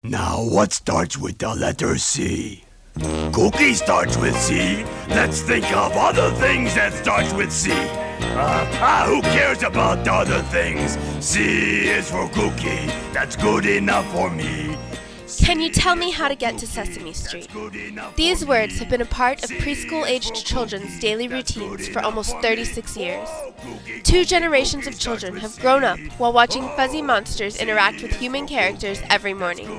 Now, what starts with the letter C? Cookie starts with C. Let's think of other things that starts with C. Who cares about the other things? C is for cookie. That's good enough for me. Can you tell me how to get to Sesame Street? These words have been a part of preschool-aged children's daily routines for almost 36 years. 2 generations of children have grown up while watching fuzzy monsters interact with human characters every morning.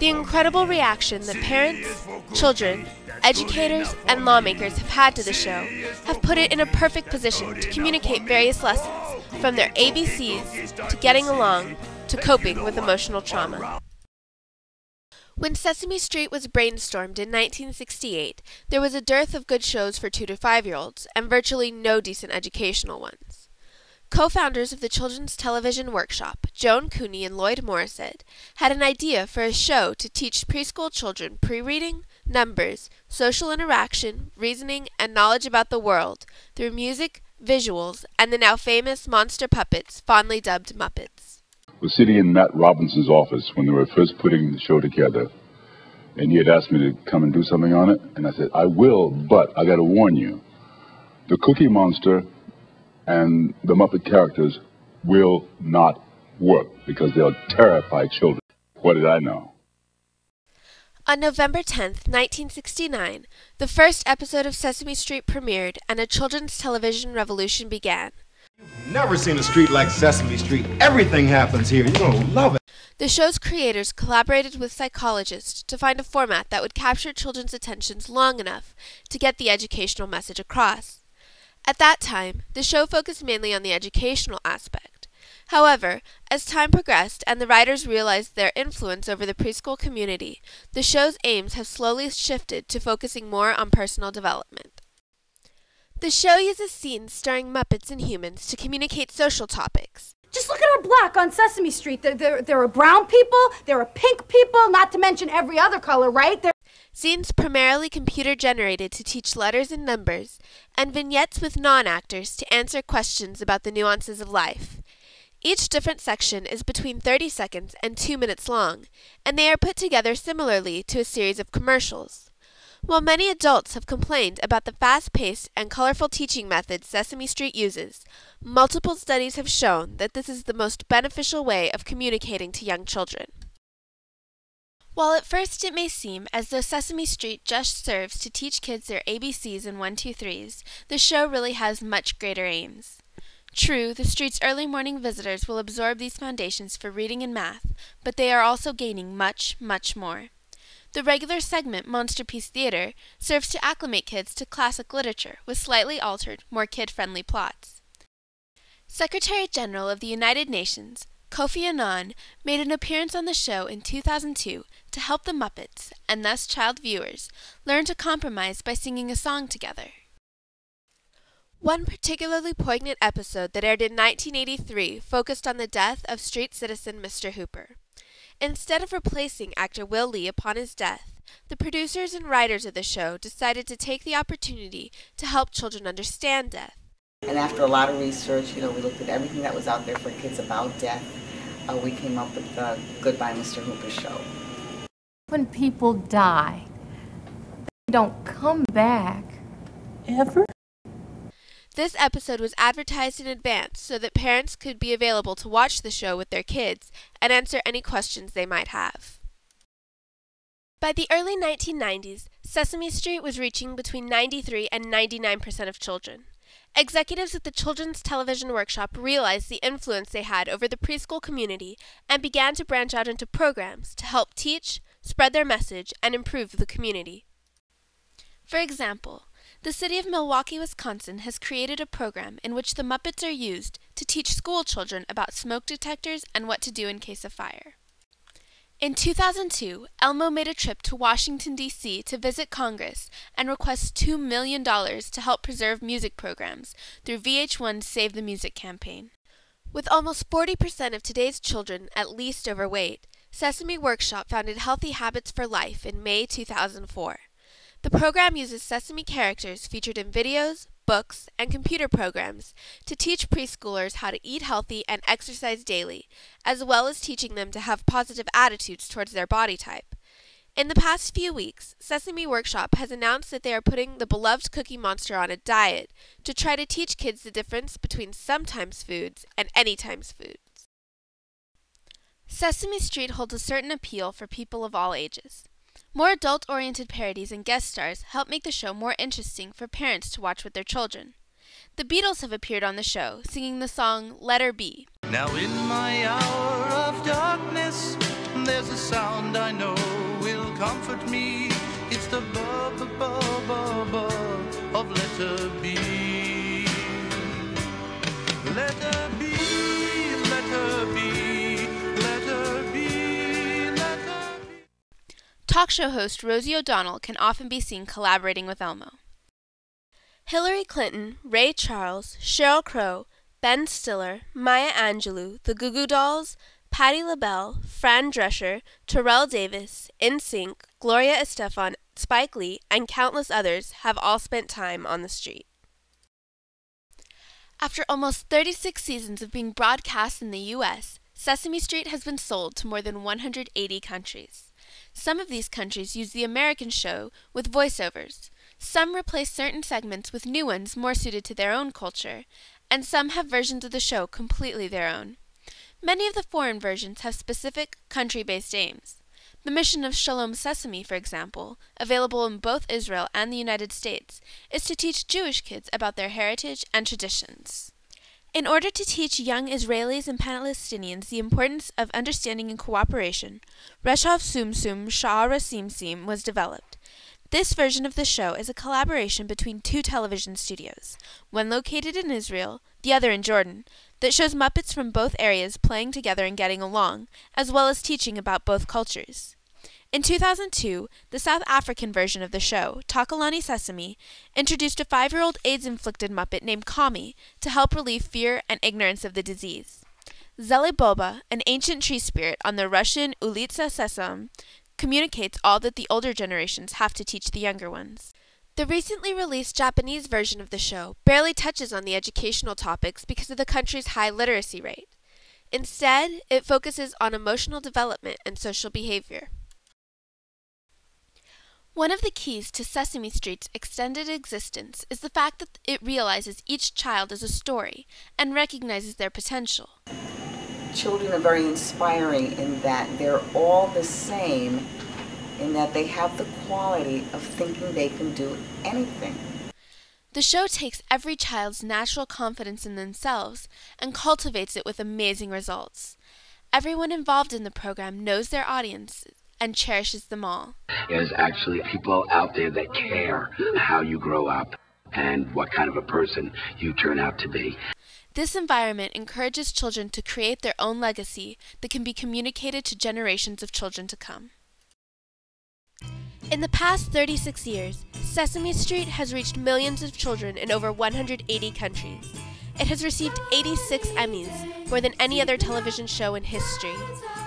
The incredible reaction that parents, children, educators, and lawmakers have had to the show have put it in a perfect position to communicate various lessons, from their ABCs to getting along to coping with emotional trauma. When Sesame Street was brainstormed in 1968, there was a dearth of good shows for 2 to 5-year-olds and virtually no decent educational ones. Co-founders of the Children's Television Workshop, Joan Cooney and Lloyd Morrisett, had an idea for a show to teach preschool children pre-reading, numbers, social interaction, reasoning, and knowledge about the world through music, visuals, and the now famous monster puppets fondly dubbed Muppets. I was sitting in Matt Robinson's office when they were first putting the show together, and he had asked me to come and do something on it, and I said, I will, but I got to warn you, the Cookie Monster and the Muppet characters will not work because they'll terrify children. What did I know? On November 10th, 1969, the first episode of Sesame Street premiered and a children's television revolution began. Never seen a street like Sesame Street. Everything happens here. You're gonna love it. The show's creators collaborated with psychologists to find a format that would capture children's attentions long enough to get the educational message across. At that time, the show focused mainly on the educational aspect. However, as time progressed and the writers realized their influence over the preschool community, the show's aims have slowly shifted to focusing more on personal development. The show uses scenes starring Muppets and humans to communicate social topics. Just look at our block on Sesame Street. There are brown people, there are pink people, not to mention every other color, right? Scenes primarily computer-generated to teach letters and numbers, and vignettes with non-actors to answer questions about the nuances of life. Each different section is between 30 seconds and 2 minutes long, and they are put together similarly to a series of commercials. While many adults have complained about the fast-paced and colorful teaching methods Sesame Street uses, multiple studies have shown that this is the most beneficial way of communicating to young children. While at first it may seem as though Sesame Street just serves to teach kids their ABCs and 1, 2, 3s, the show really has much greater aims. True, the street's early morning visitors will absorb these foundations for reading and math, but they are also gaining much, much more. The regular segment, Monsterpiece Theater, serves to acclimate kids to classic literature with slightly altered, more kid-friendly plots. Secretary General of the United Nations, Kofi Annan, made an appearance on the show in 2002 to help the Muppets, and thus child viewers, learn to compromise by singing a song together. One particularly poignant episode that aired in 1983 focused on the death of street citizen Mr. Hooper. Instead of replacing actor Will Lee upon his death, the producers and writers of the show decided to take the opportunity to help children understand death. And after a lot of research, we looked at everything that was out there for kids about death. We came up with the Goodbye Mr. Hooper show. When people die, they don't come back. Ever? This episode was advertised in advance so that parents could be available to watch the show with their kids and answer any questions they might have. By the early 1990s, Sesame Street was reaching between 93 and 99% of children. Executives at the Children's Television Workshop realized the influence they had over the preschool community and began to branch out into programs to help teach, spread their message, and improve the community. For example, the city of Milwaukee, Wisconsin has created a program in which the Muppets are used to teach school children about smoke detectors and what to do in case of fire. In 2002, Elmo made a trip to Washington, D.C. to visit Congress and request $2 million to help preserve music programs through VH1's Save the Music campaign. With almost 40% of today's children at least overweight, Sesame Workshop founded Healthy Habits for Life in May 2004. The program uses Sesame characters featured in videos, books, and computer programs to teach preschoolers how to eat healthy and exercise daily, as well as teaching them to have positive attitudes towards their body type. In the past few weeks, Sesame Workshop has announced that they are putting the beloved Cookie Monster on a diet to try to teach kids the difference between sometimes foods and anytimes foods. Sesame Street holds a certain appeal for people of all ages. More adult-oriented parodies and guest stars help make the show more interesting for parents to watch with their children. The Beatles have appeared on the show, singing the song Let Her Be. Now in my hour of darkness, there's a sound I know will comfort me. It's the ba-ba-ba-ba-ba of Let Her Be. Let her be, let her be, let her be, let her be. Talk show host Rosie O'Donnell can often be seen collaborating with Elmo. Hillary Clinton, Ray Charles, Sheryl Crow, Ben Stiller, Maya Angelou, the Goo Goo Dolls, Patti LaBelle, Fran Drescher, Terrell Davis, NSYNC, Gloria Estefan, Spike Lee, and countless others have all spent time on the street. After almost 36 seasons of being broadcast in the U.S., Sesame Street has been sold to more than 180 countries. Some of these countries use the American show with voiceovers. Some replace certain segments with new ones more suited to their own culture, and some have versions of the show completely their own. Many of the foreign versions have specific country-based aims. The mission of Shalom Sesame, for example, available in both Israel and the United States, is to teach Jewish kids about their heritage and traditions. In order to teach young Israelis and Palestinians the importance of understanding and cooperation, Reshav Sum Sum Sha'ara Sim Sim was developed. This version of the show is a collaboration between two television studios, one located in Israel, the other in Jordan, that shows Muppets from both areas playing together and getting along, as well as teaching about both cultures. In 2002, the South African version of the show, Takalani Sesame, introduced a 5-year-old AIDS-inflicted Muppet named Kami to help relieve fear and ignorance of the disease. Zele Boba, an ancient tree spirit on the Russian Ulitsa Sesam, communicates all that the older generations have to teach the younger ones. The recently released Japanese version of the show barely touches on the educational topics because of the country's high literacy rate. Instead, it focuses on emotional development and social behavior. One of the keys to Sesame Street's extended existence is the fact that it realizes each child is a story and recognizes their potential. Children are very inspiring in that they're all the same, in that they have the quality of thinking they can do anything. The show takes every child's natural confidence in themselves and cultivates it with amazing results. Everyone involved in the program knows their audience and cherishes them all. There's actually people out there that care how you grow up and what kind of a person you turn out to be. This environment encourages children to create their own legacy that can be communicated to generations of children to come. In the past 36 years, Sesame Street has reached millions of children in over 180 countries. It has received 86 Emmys, more than any other television show in history.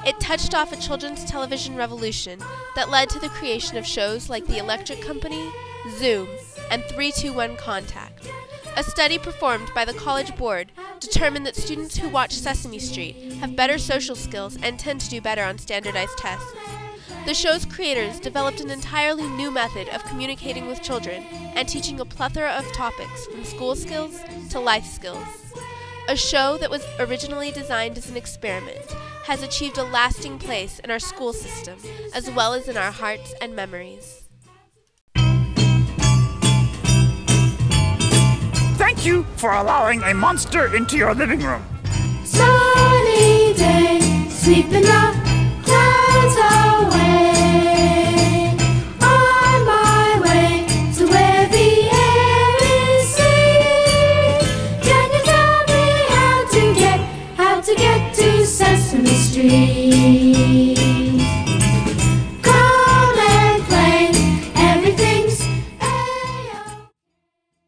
It touched off a children's television revolution that led to the creation of shows like The Electric Company, Zoom, and 3-2-1 Contact. A study performed by the College Board determined that students who watch Sesame Street have better social skills and tend to do better on standardized tests. The show's creators developed an entirely new method of communicating with children and teaching a plethora of topics from school skills to life skills. A show that was originally designed as an experiment has achieved a lasting place in our school system as well as in our hearts and memories. Thank you for allowing a monster into your living room. Sunny day, sweeping the clouds away. On my way to where the air is sweet. Can you tell me how to get to Sesame Street?